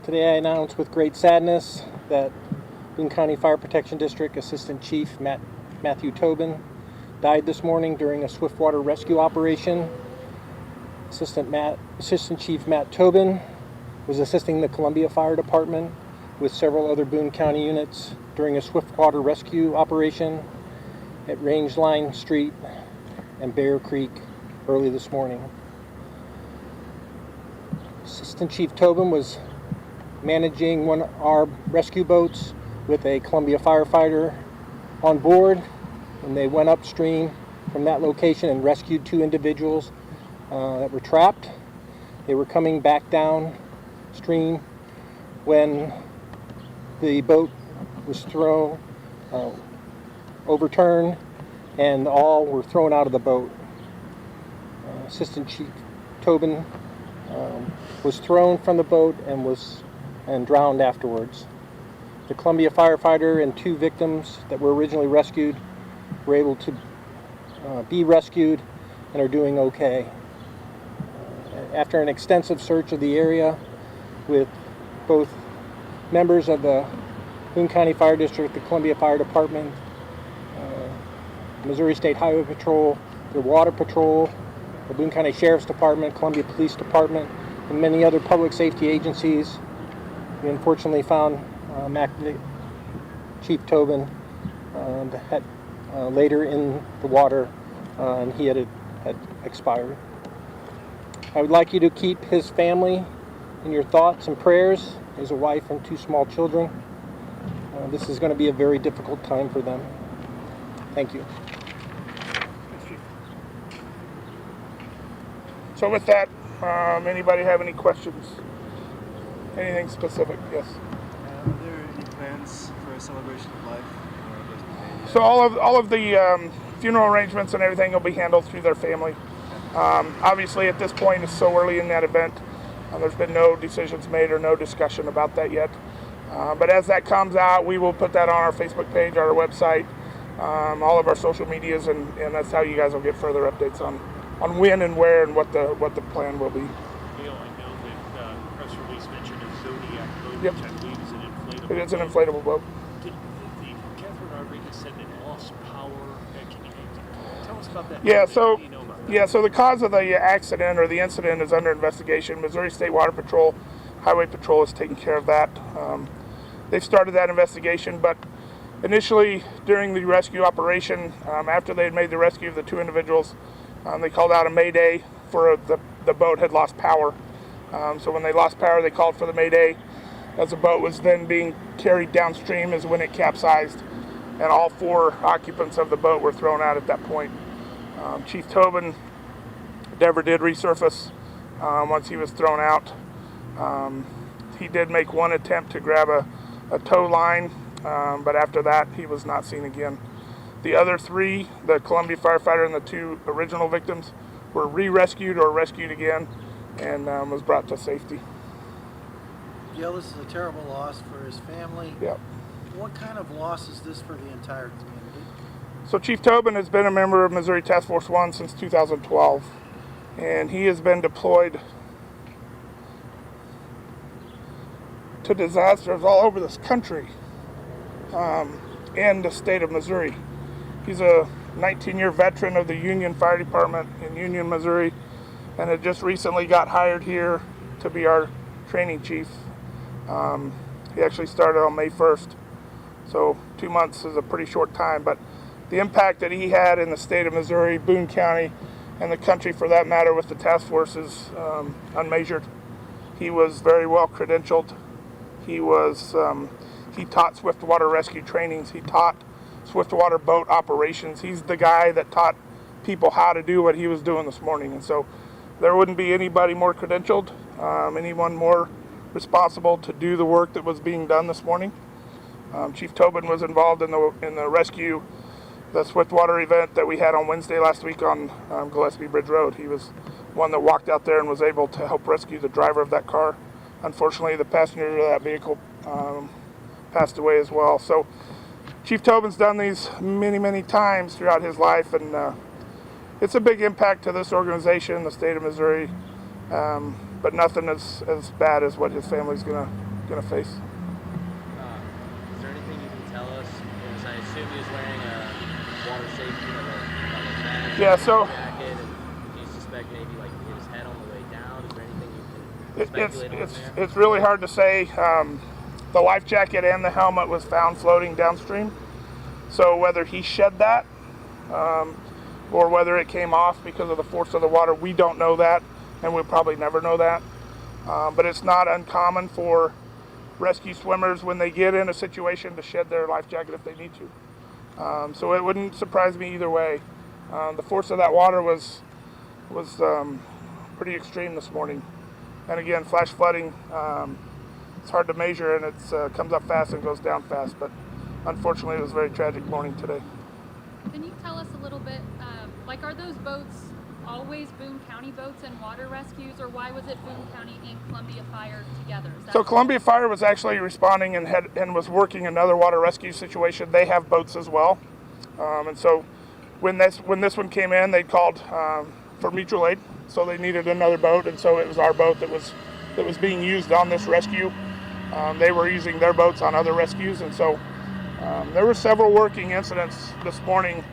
Today I announce with great sadness that Boone County Fire Protection District Assistant Chief Matthew Tobin died this morning during a swiftwater rescue operation. Assistant Chief Matt Tobin was assisting the Columbia Fire Department with several other Boone County units during a swiftwater rescue operation at Range Line Street and Bear Creek early this morning. Assistant Chief Tobin was managing one of our rescue boats with a Columbia firefighter on board, and they went upstream from that location and rescued two individuals that were trapped. They were coming back downstream when the boat was overturned, and all were thrown out of the boat. Assistant Chief Tobin was thrown from the boat and drowned afterwards. The Columbia firefighter and two victims that were originally rescued were able to be rescued and are doing okay. After an extensive search of the area with both members of the Boone County Fire District, the Columbia Fire Department, Missouri State Highway Patrol, the Water Patrol, the Boone County Sheriff's Department, Columbia Police Department, and many other public safety agencies, we unfortunately found Chief Tobin later in the water, and he had expired. I would like you to keep his family in your thoughts and prayers. He has a wife and two small children. This is going to be a very difficult time for them. Thank you. So with that, anybody have any questions? Anything specific? Yes. Are there any plans for a celebration of life? So all of the funeral arrangements and everything will be handled through their family. Obviously, at this point, it's so early in that event. There's been no decisions made or no discussion about that yet. But as that comes out, we will put that on our Facebook page, our website, all of our social medias, and that's how you guys will get further updates on when and where and what the plan will be. Bill, I know that the press release mentioned a Zodiac boat, Yep. which I believe is an inflatable It is an boat. inflatable boat. The Catherine Rodriguez said it lost power. Can you tell us about that? Yeah, What do you know about that? Yeah, so the cause of the accident or the incident is under investigation. Missouri State Water Patrol, Highway Patrol is taking care of that. They've started that investigation, but initially during the rescue operation, after they had made the rescue of the two individuals, they called out a mayday for the boat had lost power. So when they lost power, they called for the mayday. As the boat was then being carried downstream is when it capsized, and all four occupants of the boat were thrown out at that point. Chief Tobin never did resurface once he was thrown out. He did make one attempt to grab a tow line, but after that he was not seen again. The other three, the Columbia firefighter and the two original victims, were re-rescued or rescued again and was brought to safety. Gail, this is a terrible loss for his family. Yep. What kind of loss is this for the entire community? So Chief Tobin has been a member of Missouri Task Force 1 since 2012, and he has been deployed to disasters all over this country and the state of Missouri. He's a 19-year veteran of the Union Fire Department in Union, Missouri, and had just recently got hired here to be our training chief. He actually started on May 1st, so 2 months is a pretty short time, but the impact that he had in the state of Missouri, Boone County, and the country for that matter with the task force is unmeasured. He was very well credentialed. He taught swiftwater rescue trainings. He taught swiftwater boat operations. He's the guy that taught people how to do what he was doing this morning. And so there wouldn't be anybody more credentialed, anyone more responsible to do the work that was being done this morning. Chief Tobin was involved in the rescue, the swiftwater event that we had on Wednesday last week on Gillespie Bridge Road. He was one that walked out there and was able to help rescue the driver of that car. Unfortunately, the passenger of that vehicle passed away as well. So Chief Tobin's done these many, many times throughout his life, and it's a big impact to this organization, the state of Missouri, but nothing as bad as what his family's going to going to face. Is there anything you can tell us? Because I assume he was wearing a water safety, like a vest, Yeah, so jacket, and do you suspect maybe like he hit his head on the way down? Is there anything you can speculate on there? it's really hard to say. The life jacket and the helmet was found floating downstream. So whether he shed that or whether it came off because of the force of the water, we don't know that, and we'll probably never know that. But it's not uncommon for rescue swimmers when they get in a situation to shed their life jacket if they need to. So it wouldn't surprise me either way. The force of that water was pretty extreme this morning. And again, flash flooding, it's hard to measure, and it comes up fast and goes down fast. But unfortunately, it was a very tragic morning today. Can you tell us a little bit, are those boats always Boone County boats and water rescues, or why was it Boone County and Columbia Fire together? So Columbia Fire was actually responding and was working another water rescue situation. They have boats as well, and so when this one came in, they called for mutual aid. So they needed another boat, and so it was our boat that was being used on this rescue. They were using their boats on other rescues, and so there were several working incidents this morning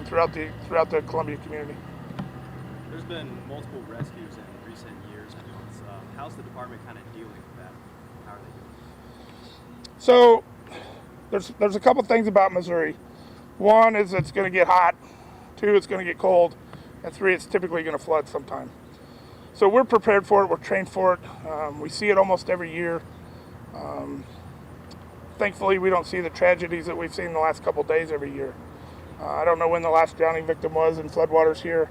throughout the Columbia community. There's been multiple rescues in recent years and months. How's the department kind of dealing with that? How are they doing? So there's a couple things about Missouri. One is it's going to get hot. Two, it's going to get cold. And three, it's typically going to flood sometime. So we're prepared for it. We're trained for it. We see it almost every year. Thankfully, we don't see the tragedies that we've seen in the last couple days every year. I don't know when the last drowning victim was in floodwaters here,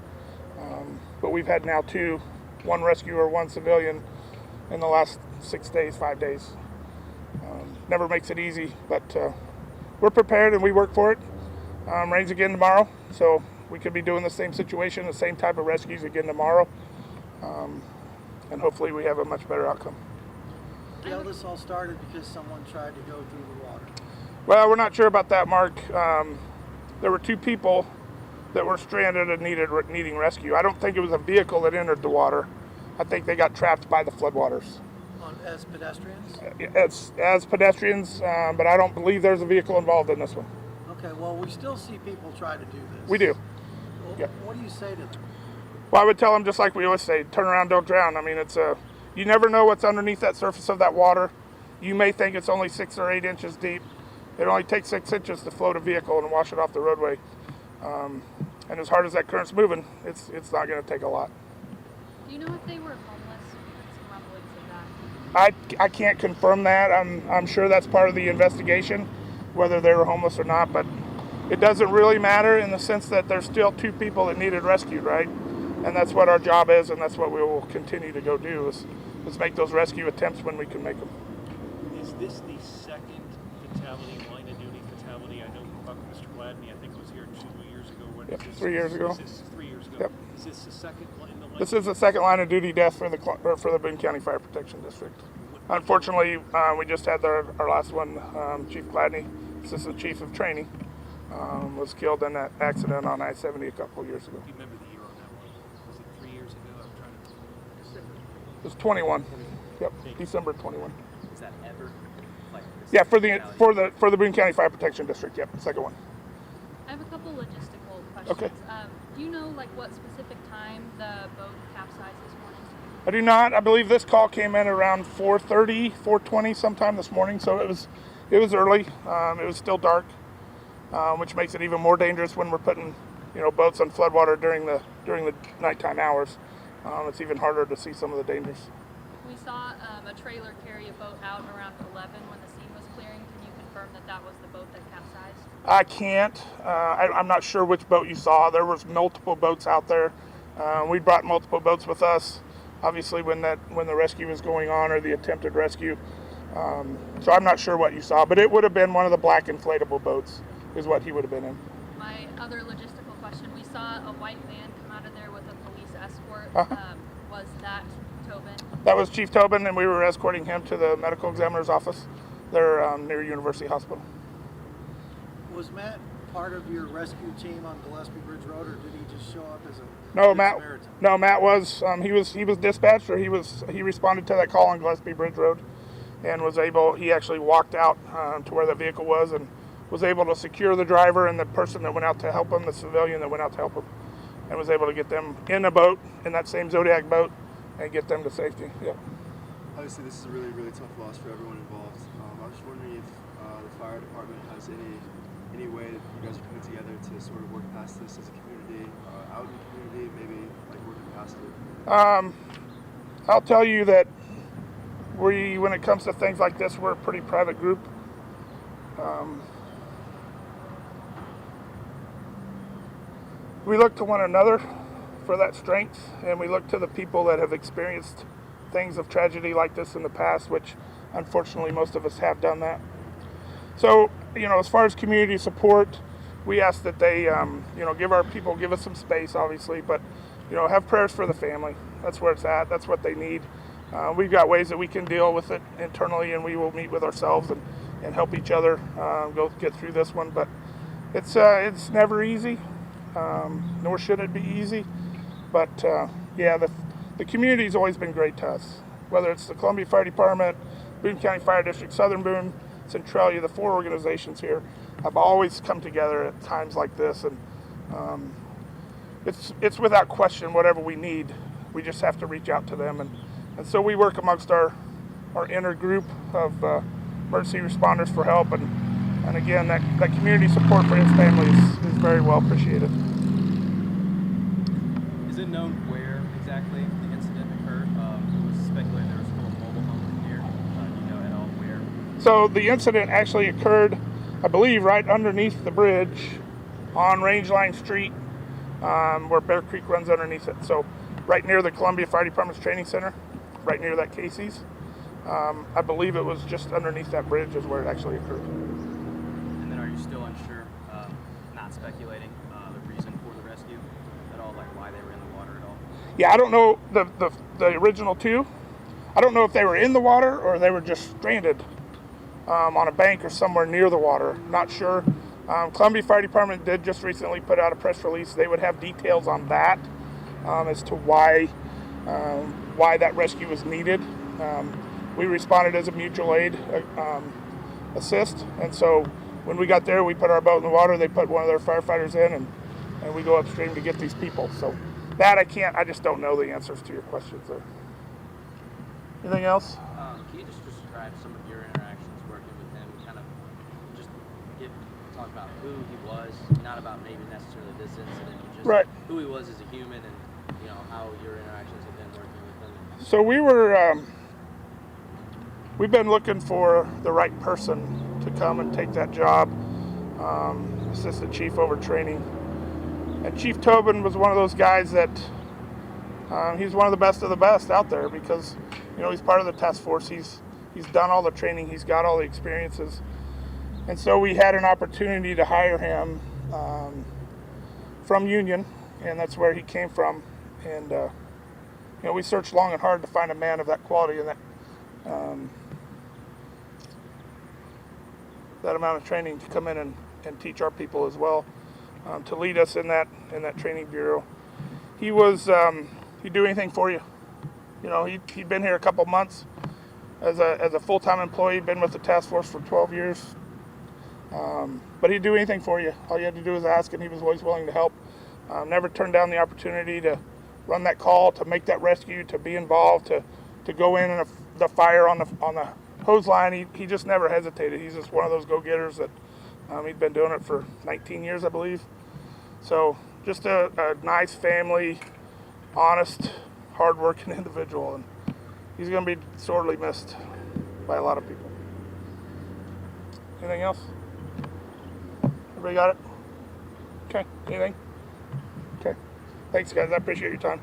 but we've had now two, one rescuer, one civilian in the last 6 days, 5 days. Never makes it easy, but we're prepared and we work for it. Rains again tomorrow, so we could be doing the same situation, the same type of rescues again tomorrow, and hopefully we have a much better outcome. Gail, this all started because someone tried to go through the water. Well, we're not sure about that, Mark. There were two people that were stranded and needing rescue. I don't think it was a vehicle that entered the water. I think they got trapped by the floodwaters. As pedestrians? As pedestrians, but I don't believe there's a vehicle involved in this one. Okay, well, we still see people try to do this. We do. Well, Yeah. What do you say to them? Well, I would tell them just like we always say, turn around, don't drown. I mean, you never know what's underneath that surface of that water. You may think it's only 6 or 8 inches deep. It only takes 6 inches to float a vehicle and wash it off the roadway. And as hard as that current's moving, it's not going to take a lot. Do you know if they were homeless? We heard some rumblings of that. I can't confirm that. I'm sure that's part of the investigation, whether they were homeless or not. But it doesn't really matter in the sense that there's still two people that needed rescued, right? And that's what our job is, and that's what we will continue to go do is make those rescue attempts when we can make them. Is this the second fatality, line of duty fatality? I know Mr. Gladney, I think, was here 2 years ago. Yep, 3 years ago. Is this 3 years ago? Yep. Is this the second in the line? This is the second line of duty death for the Boone County Fire Protection District. Unfortunately, we just had our last one. Chief Gladney, Assistant Chief of Training, was killed in that accident on I-70 a couple of years ago. Do you remember the year on that one? Was it 3 years ago? I'm trying to. It was 21. Yep, December 21. Is that ever? Like this Yeah, fatality? for the Boone County Fire Protection District. Yep, second one. I have a couple logistical questions. Okay. Do you know what specific time the boat capsized this morning? I do not. I believe this call came in around 4:30, 4:20 sometime this morning. So it was early. It was still dark, which makes it even more dangerous when we're putting boats on floodwater during the nighttime hours. It's even harder to see some of the dangers. We saw a trailer carry a boat out around 11 when the scene was clearing. Can you confirm that was the boat that capsized? I can't. I'm not sure which boat you saw. There was multiple boats out there. We brought multiple boats with us, obviously when the rescue was going on or the attempted rescue. So I'm not sure what you saw, but it would have been one of the black inflatable boats is what he would have been in. My other logistical question, we saw a white van come out of there with a police escort. Was that Tobin? That was Chief Tobin, and we were escorting him to the medical examiner's office there near University Hospital. Was Matt part of your rescue team on Gillespie Bridge Road, or did he just show up as a No, Good Matt. Samaritan? No, Matt was he was dispatched, or he responded to that call on Gillespie Bridge Road, and he actually walked out to where the vehicle was and was able to secure the driver and the person that went out to help him, the civilian that went out to help him, and was able to get them in a boat, in that same Zodiac boat, and get them to safety. Yeah. Obviously, this is a really, really tough loss for everyone involved. I was just wondering if the fire department has any way that you guys are coming together to sort of work past this as a community, out in the community, maybe like working past it. I'll tell you that when it comes to things like this, we're a pretty private group. We look to one another for that strength, and we look to the people that have experienced things of tragedy like this in the past, which unfortunately most of us have done that. So, as far as community support, we ask that they, give us some space, obviously, but, have prayers for the family. That's where it's at. That's what they need. We've got ways that we can deal with it internally, and we will meet with ourselves and help each other go get through this one. But it's never easy, nor should it be easy. But the community's always been great to us. Whether it's the Columbia Fire Department, Boone County Fire District, Southern Boone, Centralia, the 4 organizations here have always come together at times like this, and it's without question whatever we need. We just have to reach out to them, and so we work amongst our inner group of emergency responders for help, and again, that community support for his family is very well appreciated. Is it known where exactly the incident occurred? It was speculated there was still a mobile home in here. Do you know at all where? So the incident actually occurred, I believe, right underneath the bridge on Rangeline Street, where Bear Creek runs underneath it. So right near the Columbia Fire Department's training center, right near that Casey's. I believe it was just underneath that bridge is where it actually occurred. And then are you still unsure, not speculating, the reason for the rescue at all, like why they were in the water at all? Yeah, I don't know the original 2. I don't know if they were in the water or they were just stranded on a bank or somewhere near the water. Not sure. Columbia Fire Department did just recently put out a press release. They would have details on that as to why that rescue was needed. We responded as a mutual aid assist, and so when we got there, we put our boat in the water. They put one of their firefighters in, and we go upstream to get these people. So that I just don't know the answers to your questions there. Anything else? Can you just describe some of your interactions working with him? Kind of just talk about who he was, not about maybe necessarily this incident, but just right. Who he was as a human, and how your interactions have been working with him. So we've been looking for the right person to come and take that job, assistant chief over training. And Chief Tobin was one of those guys that he's one of the best out there because he's part of the task force. He's done all the training. He's got all the experiences. And so we had an opportunity to hire him from Union, and that's where he came from. And we searched long and hard to find a man of that quality and that amount of training to come in and teach our people as well, to lead us in that training bureau. He'd do anything for you. He'd been here a couple months as a full-time employee, been with the task force for 12 years. But he'd do anything for you. All you had to do was ask, and he was always willing to help. Never turned down the opportunity to run that call, to make that rescue, to be involved, to go in the fire on the hose line. He just never hesitated. He's just one of those go-getters that he'd been doing it for 19 years, I believe. So just a nice family, honest, hard-working individual, and he's going to be sorely missed by a lot of people. Anything else? Everybody got it? Okay. Anything? Okay. Thanks, guys. I appreciate your time.